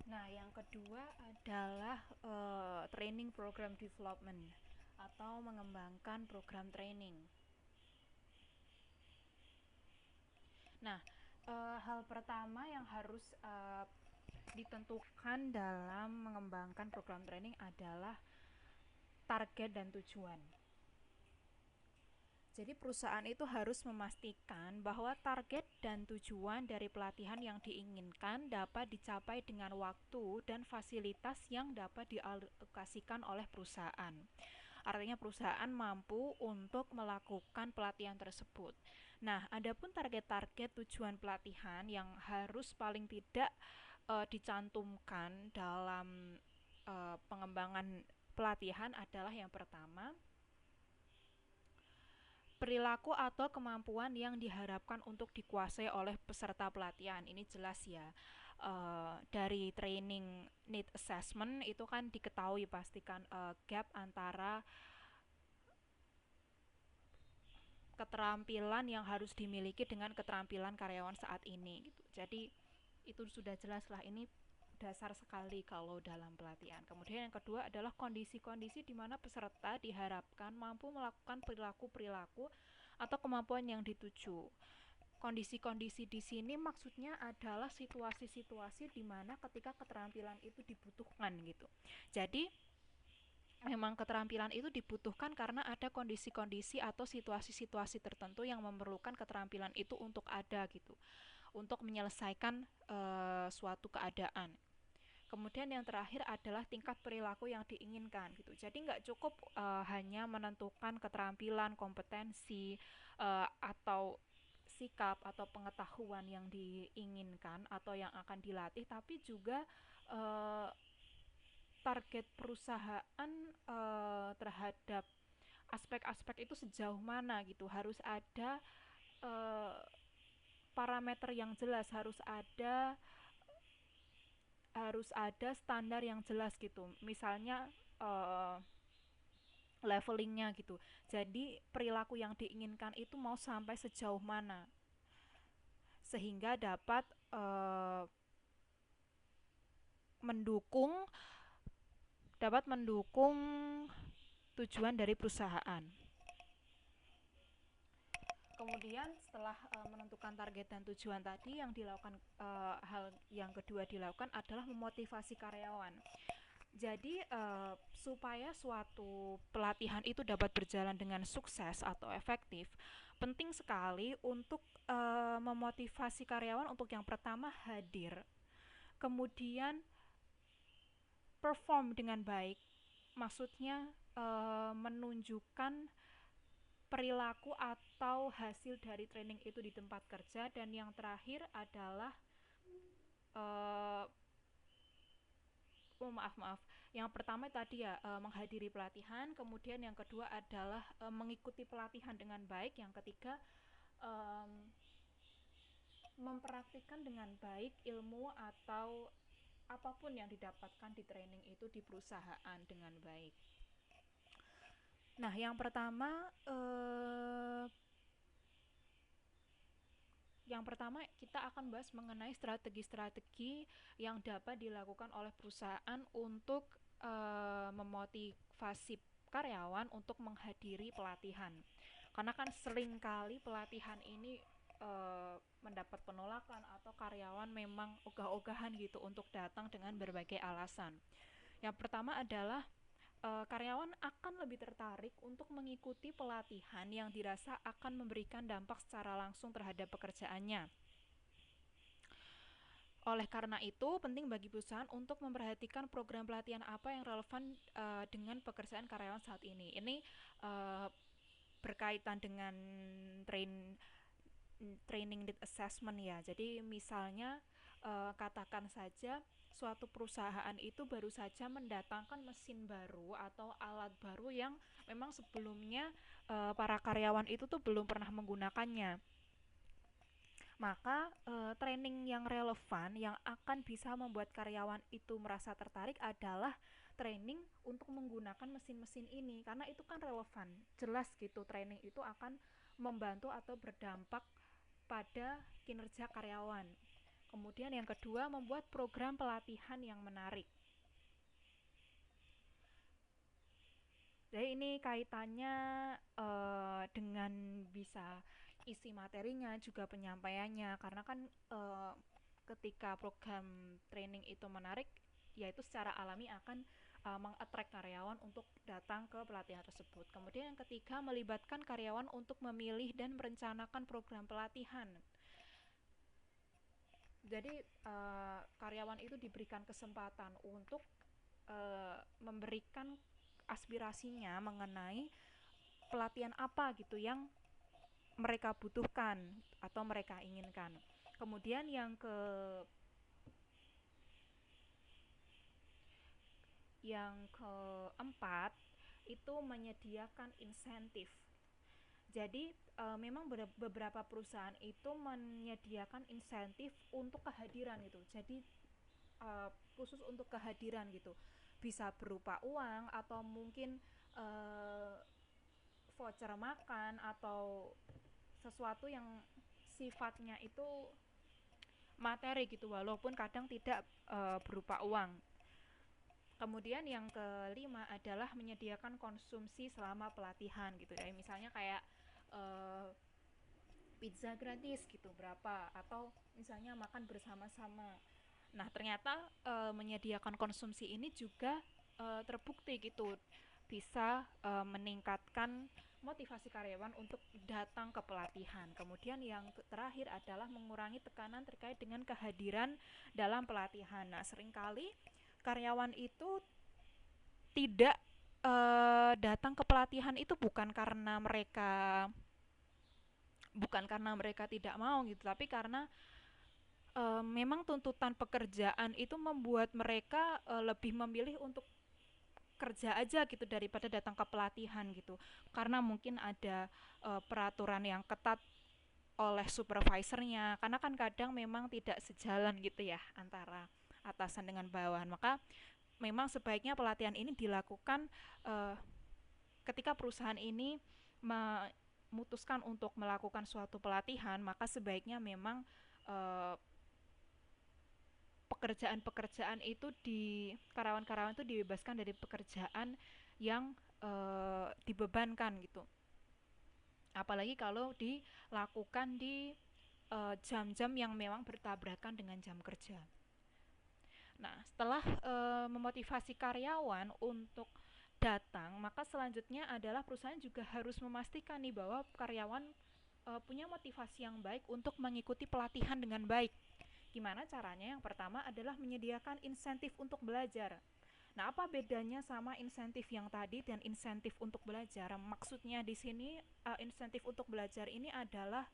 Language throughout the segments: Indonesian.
Nah, yang kedua adalah training program development atau mengembangkan program training. Nah, hal pertama yang harus ditentukan dalam mengembangkan program training adalah target dan tujuan. Jadi perusahaan itu harus memastikan bahwa target dan tujuan dari pelatihan yang diinginkan dapat dicapai dengan waktu dan fasilitas yang dapat dialokasikan oleh perusahaan. Artinya perusahaan mampu untuk melakukan pelatihan tersebut. Nah, adapun target-target tujuan pelatihan yang harus paling tidak dicantumkan dalam pengembangan pelatihan adalah yang pertama, perilaku atau kemampuan yang diharapkan untuk dikuasai oleh peserta pelatihan. Ini jelas ya. Dari training need assessment itu kan diketahui pastikan gap antara keterampilan yang harus dimiliki dengan keterampilan karyawan saat ini gitu. Jadi itu sudah jelas lah, ini dasar sekali kalau dalam pelatihan. Kemudian yang kedua adalah kondisi-kondisi di mana peserta diharapkan mampu melakukan perilaku-perilaku atau kemampuan yang dituju. Kondisi-kondisi di sini maksudnya adalah situasi-situasi di mana ketika keterampilan itu dibutuhkan gitu. Jadi memang keterampilan itu dibutuhkan karena ada kondisi-kondisi atau situasi-situasi tertentu yang memerlukan keterampilan itu untuk ada gitu, untuk menyelesaikan suatu keadaan. Kemudian yang terakhir adalah tingkat perilaku yang diinginkan gitu. Jadi nggak cukup hanya menentukan keterampilan, kompetensi atau sikap atau pengetahuan yang diinginkan atau yang akan dilatih, tapi juga uh, target perusahaan terhadap aspek-aspek itu sejauh mana gitu. Harus ada uh, parameter yang jelas, harus ada standar yang jelas gitu. Misalnya levelingnya gitu. Jadi perilaku yang diinginkan itu mau sampai sejauh mana sehingga mendukung dapat mendukung tujuan dari perusahaan. Kemudian setelah menentukan target dan tujuan tadi, yang dilakukan hal yang kedua dilakukan adalah memotivasi karyawan. Jadi supaya suatu pelatihan itu dapat berjalan dengan sukses atau efektif, penting sekali untuk memotivasi karyawan untuk yang pertama hadir, kemudian perform dengan baik. Maksudnya menunjukkan perilaku atau hasil dari training itu di tempat kerja. Dan yang terakhir adalah eh, maaf, yang pertama tadi ya menghadiri pelatihan, kemudian yang kedua adalah mengikuti pelatihan dengan baik, yang ketiga mempraktikkan dengan baik ilmu atau apapun yang didapatkan di training itu di perusahaan dengan baik. Nah, yang pertama kita akan bahas mengenai strategi-strategi yang dapat dilakukan oleh perusahaan untuk memotivasi karyawan untuk menghadiri pelatihan. Karena kan seringkali pelatihan ini mendapat penolakan atau karyawan memang ogah-ogahan gitu untuk datang dengan berbagai alasan. Yang pertama adalah karyawan akan lebih tertarik untuk mengikuti pelatihan yang dirasa akan memberikan dampak secara langsung terhadap pekerjaannya. Oleh karena itu, penting bagi perusahaan untuk memperhatikan program pelatihan apa yang relevan dengan pekerjaan karyawan saat ini. Ini uh, berkaitan dengan train training need assessment ya. Jadi misalnya katakan saja suatu perusahaan itu baru saja mendatangkan mesin baru atau alat baru yang memang sebelumnya para karyawan itu tuh belum pernah menggunakannya. Maka training yang relevan yang akan bisa membuat karyawan itu merasa tertarik adalah training untuk menggunakan mesin-mesin ini, karena itu kan relevan, jelas gitu, training itu akan membantu atau berdampak pada kinerja karyawan. Kemudian yang kedua, membuat program pelatihan yang menarik. Jadi ini kaitannya dengan bisa isi materinya juga penyampaiannya, karena kan ketika program training itu menarik, yaitu secara alami akan mengattract karyawan untuk datang ke pelatihan tersebut. Kemudian yang ketiga, melibatkan karyawan untuk memilih dan merencanakan program pelatihan. Jadi karyawan itu diberikan kesempatan untuk memberikan aspirasinya mengenai pelatihan apa gitu yang mereka butuhkan atau mereka inginkan. Kemudian yang keempat itu menyediakan insentif. Jadi memang beberapa perusahaan itu menyediakan insentif untuk kehadiran itu. Jadi khusus untuk kehadiran gitu. Bisa berupa uang atau mungkin voucher makan atau sesuatu yang sifatnya itu materi gitu, walaupun kadang tidak berupa uang. Kemudian yang kelima adalah menyediakan konsumsi selama pelatihan gitu ya, misalnya kayak pizza gratis gitu berapa, atau misalnya makan bersama-sama. Nah ternyata menyediakan konsumsi ini juga terbukti gitu bisa meningkatkan motivasi karyawan untuk datang ke pelatihan. Kemudian yang terakhir adalah mengurangi tekanan terkait dengan kehadiran dalam pelatihan. Nah seringkali karyawan itu tidak datang ke pelatihan itu bukan karena mereka tidak mau gitu, tapi karena memang tuntutan pekerjaan itu membuat mereka lebih memilih untuk kerja aja gitu daripada datang ke pelatihan gitu, karena mungkin ada peraturan yang ketat oleh supervisornya, karena kan kadang memang tidak sejalan gitu ya antara atasan dengan bawahan. Maka memang sebaiknya pelatihan ini dilakukan ketika perusahaan ini memutuskan untuk melakukan suatu pelatihan, maka sebaiknya memang pekerjaan-pekerjaan itu karyawan-karyawan itu dibebaskan dari pekerjaan yang dibebankan gitu. Apalagi kalau dilakukan di jam-jam yang memang bertabrakan dengan jam kerja. Nah, setelah memotivasi karyawan untuk datang, maka selanjutnya adalah perusahaan juga harus memastikan nih bahwa karyawan punya motivasi yang baik untuk mengikuti pelatihan dengan baik. Gimana caranya? Yang pertama adalah menyediakan insentif untuk belajar. Nah, apa bedanya sama insentif yang tadi dan insentif untuk belajar? Maksudnya di sini insentif untuk belajar ini adalah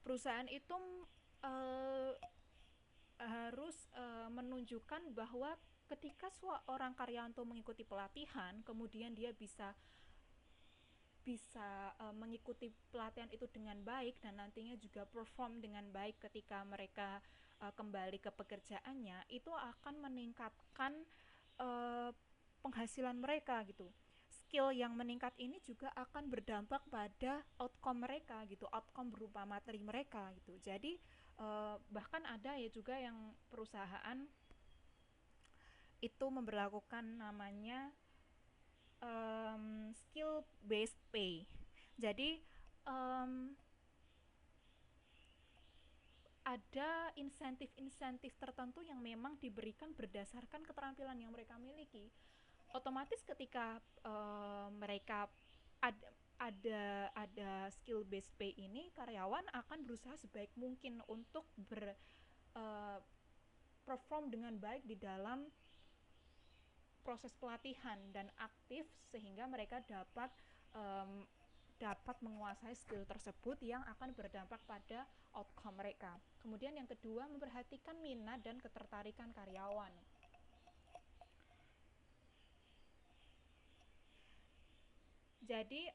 perusahaan itu harus menunjukkan bahwa ketika seorang karyawan itu mengikuti pelatihan, kemudian dia bisa mengikuti pelatihan itu dengan baik dan nantinya juga perform dengan baik ketika mereka kembali ke pekerjaannya, itu akan meningkatkan penghasilan mereka gitu. Skill yang meningkat ini juga akan berdampak pada outcome mereka gitu, outcome berupa materi mereka gitu. Jadi bahkan ada ya juga yang perusahaan itu memberlakukan namanya skill based pay. Jadi ada insentif-insentif tertentu yang memang diberikan berdasarkan keterampilan yang mereka miliki. Otomatis ketika mereka ada skill based pay ini, karyawan akan berusaha sebaik mungkin untuk perform dengan baik di dalam proses pelatihan dan aktif sehingga mereka dapat menguasai skill tersebut yang akan berdampak pada outcome mereka. Kemudian yang kedua, memperhatikan minat dan ketertarikan karyawan. Jadi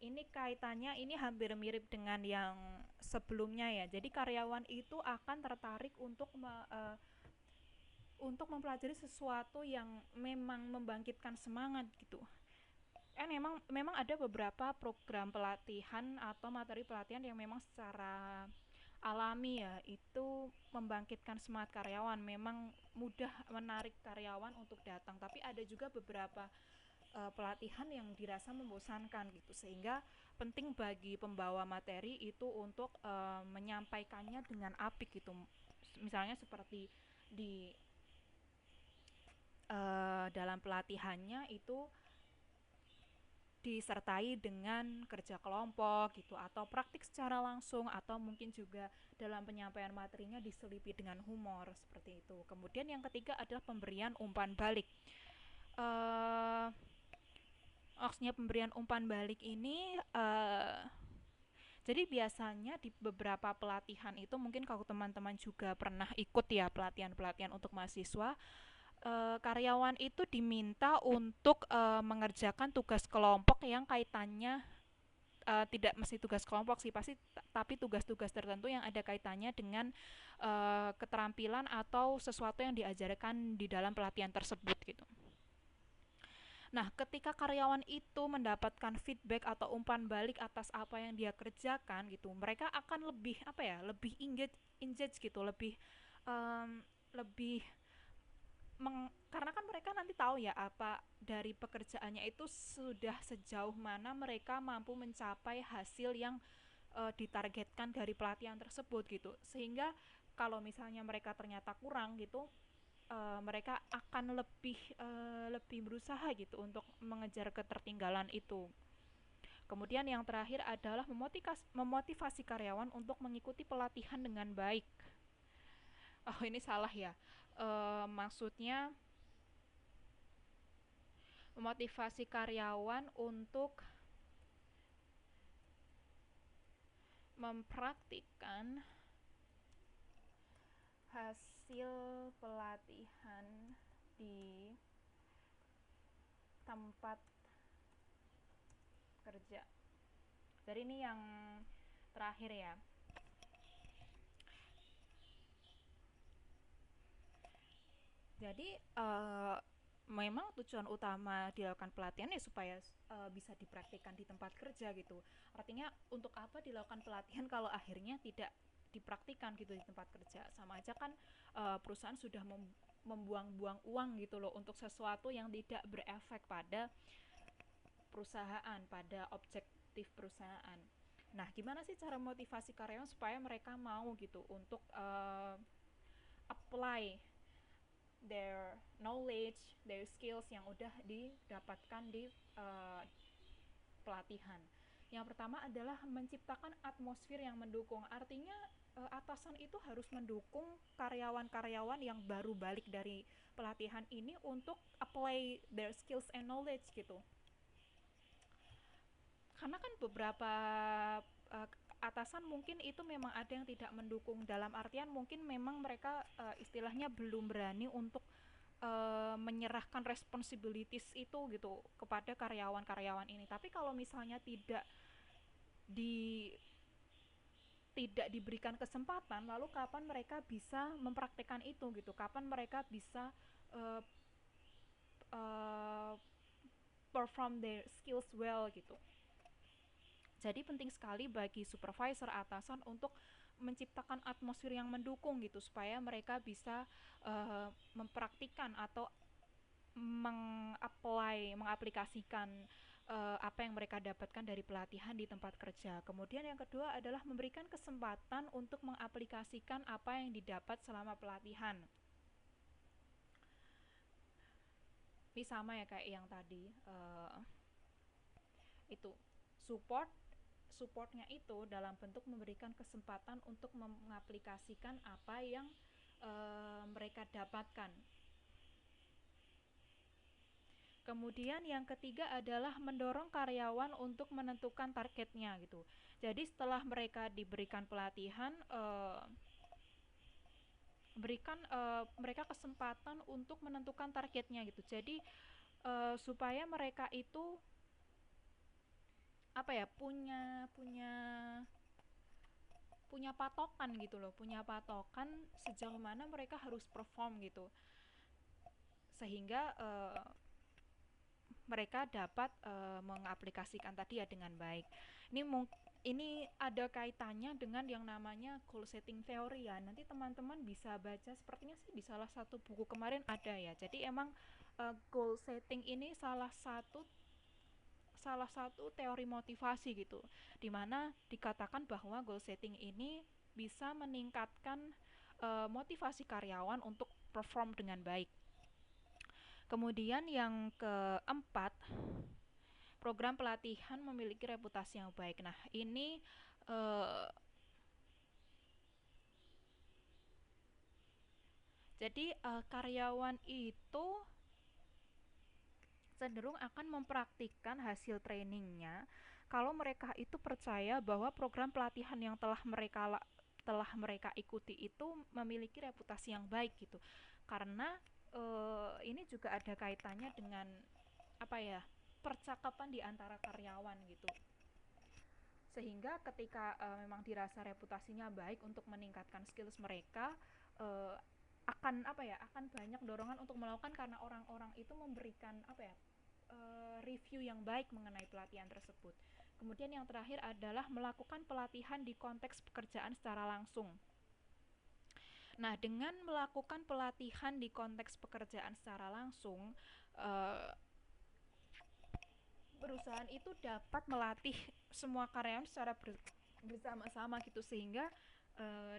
ini kaitannya ini hampir mirip dengan yang sebelumnya ya. Jadi karyawan itu akan tertarik untuk mempelajari sesuatu yang memang membangkitkan semangat gitu. memang memang ada beberapa program pelatihan atau materi pelatihan yang memang secara alami ya itu membangkitkan semangat karyawan, memang mudah menarik karyawan untuk datang. Tapi ada juga beberapa pelatihan yang dirasa membosankan gitu, sehingga penting bagi pembawa materi itu untuk menyampaikannya dengan apik gitu. Misalnya seperti di dalam pelatihannya itu disertai dengan kerja kelompok gitu, atau praktik secara langsung, atau mungkin juga dalam penyampaian materinya diselipi dengan humor seperti itu. Kemudian yang ketiga adalah pemberian umpan balik. eh Maksudnya pemberian umpan balik ini jadi biasanya di beberapa pelatihan itu, mungkin kalau teman-teman juga pernah ikut ya pelatihan-pelatihan untuk mahasiswa, karyawan itu diminta untuk mengerjakan tugas kelompok yang kaitannya, tidak mesti tugas kelompok sih pasti, tapi tugas-tugas tertentu yang ada kaitannya dengan keterampilan atau sesuatu yang diajarkan di dalam pelatihan tersebut gitu. Nah, ketika karyawan itu mendapatkan feedback atau umpan balik atas apa yang dia kerjakan gitu, mereka akan lebih apa ya, lebih engage gitu, um, lebih karena kan mereka nanti tahu ya apa dari pekerjaannya itu sudah sejauh mana mereka mampu mencapai hasil yang ditargetkan dari pelatihan tersebut gitu. Sehingga kalau misalnya mereka ternyata kurang gitu, mereka akan lebih berusaha gitu untuk mengejar ketertinggalan itu. Kemudian yang terakhir adalah memotivasi karyawan untuk mengikuti pelatihan dengan baik. Oh, ini salah ya. Maksudnya memotivasi karyawan untuk mempraktikkan hasil pelatihan di tempat kerja. Jadi ini yang terakhir ya. Jadi memang tujuan utama dilakukan pelatihan ya supaya bisa dipraktikkan di tempat kerja gitu. Artinya untuk apa dilakukan pelatihan kalau akhirnya tidak dipraktikkan gitu di tempat kerja? Sama aja kan perusahaan sudah membuang-buang uang gitu loh untuk sesuatu yang tidak berefek pada perusahaan, pada objektif perusahaan. Nah, gimana sih cara motivasi karyawan supaya mereka mau gitu untuk apply their knowledge, their skills yang udah didapatkan di pelatihan. Yang pertama adalah menciptakan atmosfer yang mendukung. Artinya atasan itu harus mendukung karyawan-karyawan yang baru balik dari pelatihan ini untuk apply their skills and knowledge gitu. Karena kan beberapa uh, atasan mungkin itu memang ada yang tidak mendukung, dalam artian mungkin memang mereka istilahnya belum berani untuk menyerahkan responsibilities itu gitu kepada karyawan-karyawan ini. Tapi kalau misalnya di tidak diberikan kesempatan, lalu kapan mereka bisa mempraktekkan itu gitu? Kapan mereka bisa uh, uh, perform their skills well gitu? Jadi penting sekali bagi supervisor atasan untuk menciptakan atmosfer yang mendukung gitu supaya mereka bisa mempraktikkan atau mengaplikasikan apa yang mereka dapatkan dari pelatihan di tempat kerja. Kemudian yang kedua adalah memberikan kesempatan untuk mengaplikasikan apa yang didapat selama pelatihan. Ini sama ya kayak yang tadi, itu supportnya itu dalam bentuk memberikan kesempatan untuk mengaplikasikan apa yang mereka dapatkan. Kemudian yang ketiga adalah mendorong karyawan untuk menentukan targetnya gitu. Jadi setelah mereka diberikan pelatihan, berikan mereka kesempatan untuk menentukan targetnya gitu. Jadi supaya mereka itu apa ya, punya patokan gitu loh, punya patokan sejauh mana mereka harus perform gitu, sehingga mereka dapat mengaplikasikan tadi ya dengan baik. Ini ini ada kaitannya dengan yang namanya goal setting theory ya. Nanti teman-teman bisa baca, sepertinya sih di salah satu buku kemarin ada ya. Jadi emang goal setting ini salah satu teori motivasi gitu, dimana dikatakan bahwa goal setting ini bisa meningkatkan motivasi karyawan untuk perform dengan baik. Kemudian yang keempat, program pelatihan memiliki reputasi yang baik. Nah, ini jadi karyawan itu cenderung akan mempraktikkan hasil trainingnya kalau mereka itu percaya bahwa program pelatihan yang telah mereka ikuti itu memiliki reputasi yang baik gitu. Karena ini juga ada kaitannya dengan apa ya, percakapan di antara karyawan gitu. Sehingga ketika memang dirasa reputasinya baik untuk meningkatkan skills mereka, uh, akan apa ya, akan banyak dorongan untuk melakukan karena orang-orang itu memberikan apa ya, review yang baik mengenai pelatihan tersebut. Kemudian yang terakhir adalah melakukan pelatihan di konteks pekerjaan secara langsung. Nah, dengan melakukan pelatihan di konteks pekerjaan secara langsung, perusahaan itu dapat melatih semua karyawan secara bersama-sama gitu, sehingga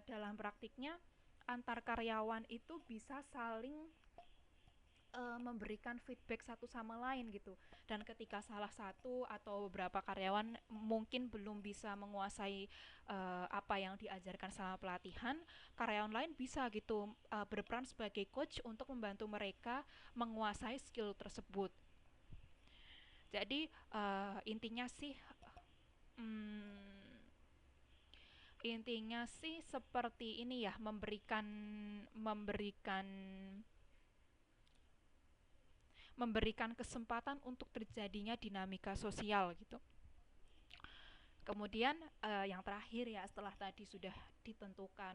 dalam praktiknya antar karyawan itu bisa saling memberikan feedback satu sama lain gitu. Dan ketika salah satu atau beberapa karyawan mungkin belum bisa menguasai apa yang diajarkan selama pelatihan, karyawan lain bisa gitu berperan sebagai coach untuk membantu mereka menguasai skill tersebut. Jadi intinya sih seperti ini ya, memberikan kesempatan untuk terjadinya dinamika sosial gitu. Kemudian yang terakhir ya, setelah tadi sudah ditentukan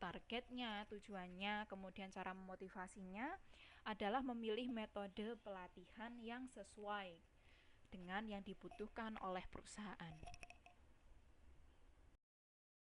targetnya, tujuannya, kemudian cara memotivasinya, adalah memilih metode pelatihan yang sesuai dengan yang dibutuhkan oleh perusahaan.